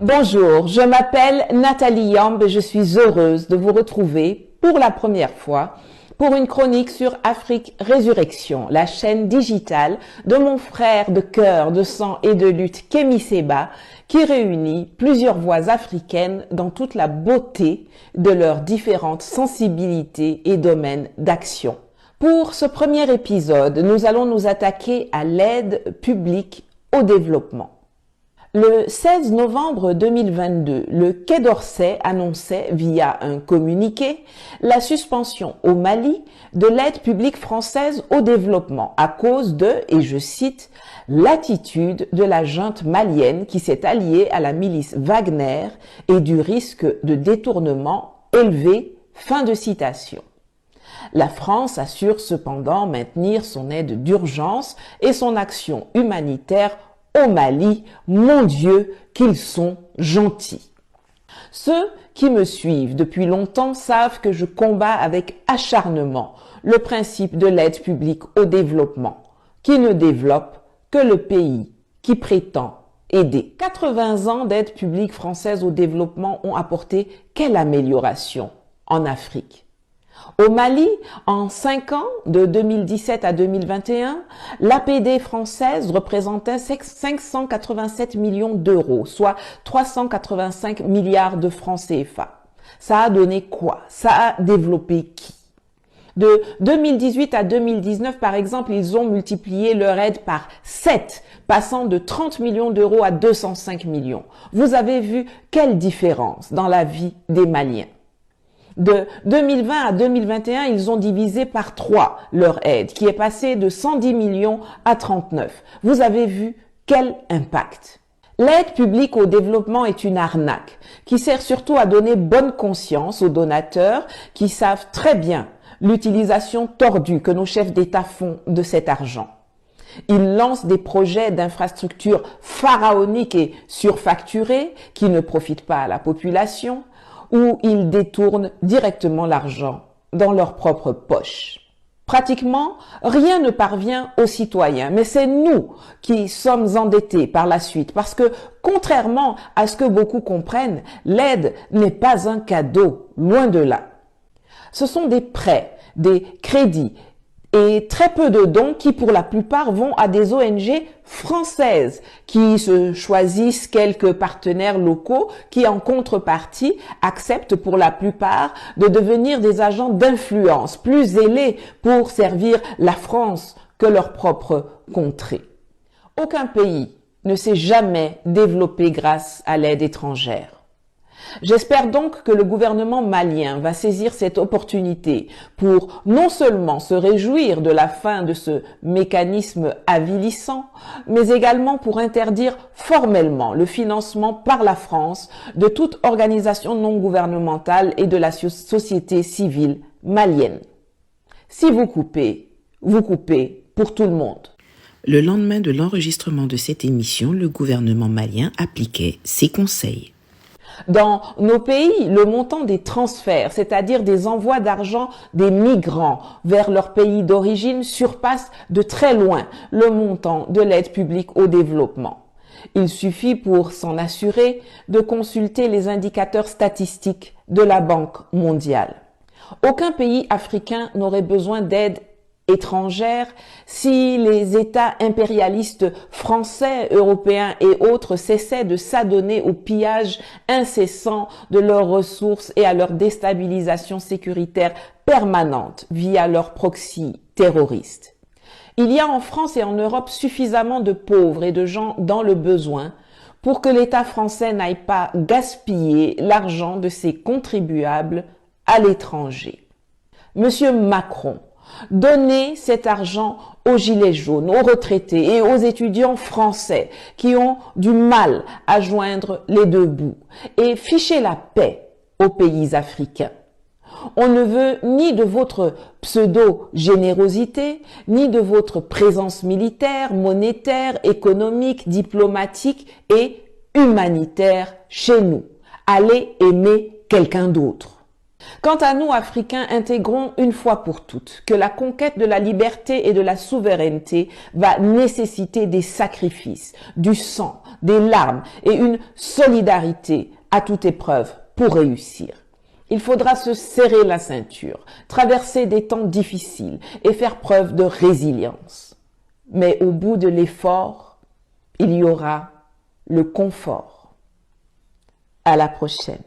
Bonjour, je m'appelle Nathalie Yamb et je suis heureuse de vous retrouver pour la première fois pour une chronique sur Afrique Résurrection, la chaîne digitale de mon frère de cœur, de sang et de lutte Kémy Séba, qui réunit plusieurs voix africaines dans toute la beauté de leurs différentes sensibilités et domaines d'action. Pour ce premier épisode, nous allons nous attaquer à l'aide publique au développement. Le 16 novembre 2022, le Quai d'Orsay annonçait via un communiqué la suspension au Mali de l'aide publique française au développement à cause de, et je cite, l'attitude de la junte malienne qui s'est alliée à la milice Wagner et du risque de détournement élevé. Fin de citation. La France assure cependant maintenir son aide d'urgence et son action humanitaire au Mali. Mon Dieu, qu'ils sont gentils. Ceux qui me suivent depuis longtemps savent que je combats avec acharnement le principe de l'aide publique au développement, qui ne développe que le pays qui prétend aider. 80 ans d'aide publique française au développement ont apporté quelle amélioration en Afrique? Au Mali, en 5 ans, de 2017 à 2021, l'APD française représentait 587 millions d'euros, soit 385 milliards de francs CFA. Ça a donné quoi? Ça a développé qui? De 2018 à 2019, par exemple, ils ont multiplié leur aide par 7, passant de 30 millions d'euros à 205 millions. Vous avez vu quelle différence dans la vie des Maliens? De 2020 à 2021, ils ont divisé par 3 leur aide, qui est passée de 110 millions à 39. Vous avez vu quel impact? L'aide publique au développement est une arnaque qui sert surtout à donner bonne conscience aux donateurs qui savent très bien l'utilisation tordue que nos chefs d'État font de cet argent. Ils lancent des projets d'infrastructures pharaoniques et surfacturés qui ne profitent pas à la population, où ils détournent directement l'argent dans leur propre poche. Pratiquement, rien ne parvient aux citoyens, mais c'est nous qui sommes endettés par la suite, parce que, contrairement à ce que beaucoup comprennent, l'aide n'est pas un cadeau, loin de là. Ce sont des prêts, des crédits, et très peu de dons qui, pour la plupart, vont à des ONG françaises qui se choisissent quelques partenaires locaux qui, en contrepartie, acceptent pour la plupart de devenir des agents d'influence plus zélés pour servir la France que leur propre contrée. Aucun pays ne s'est jamais développé grâce à l'aide étrangère. J'espère donc que le gouvernement malien va saisir cette opportunité pour non seulement se réjouir de la fin de ce mécanisme avilissant, mais également pour interdire formellement le financement par la France de toute organisation non gouvernementale et de la société civile malienne. Si vous coupez pour tout le monde. Le lendemain de l'enregistrement de cette émission, le gouvernement malien appliquait ses conseils. Dans nos pays, le montant des transferts, c'est-à-dire des envois d'argent des migrants vers leur pays d'origine, surpasse de très loin le montant de l'aide publique au développement. Il suffit pour s'en assurer de consulter les indicateurs statistiques de la Banque mondiale. Aucun pays africain n'aurait besoin d'aide étrangère si les États impérialistes français, européens et autres cessaient de s'adonner au pillage incessant de leurs ressources et à leur déstabilisation sécuritaire permanente via leurs proxys terroristes. Il y a en France et en Europe suffisamment de pauvres et de gens dans le besoin pour que l'État français n'aille pas gaspiller l'argent de ses contribuables à l'étranger. Monsieur Macron, donnez cet argent aux gilets jaunes, aux retraités et aux étudiants français qui ont du mal à joindre les deux bouts et fichez la paix aux pays africains. On ne veut ni de votre pseudo-générosité, ni de votre présence militaire, monétaire, économique, diplomatique et humanitaire chez nous. Allez aimer quelqu'un d'autre. Quant à nous, Africains, intégrons une fois pour toutes que la conquête de la liberté et de la souveraineté va nécessiter des sacrifices, du sang, des larmes et une solidarité à toute épreuve pour réussir. Il faudra se serrer la ceinture, traverser des temps difficiles et faire preuve de résilience. Mais au bout de l'effort, il y aura le confort. À la prochaine.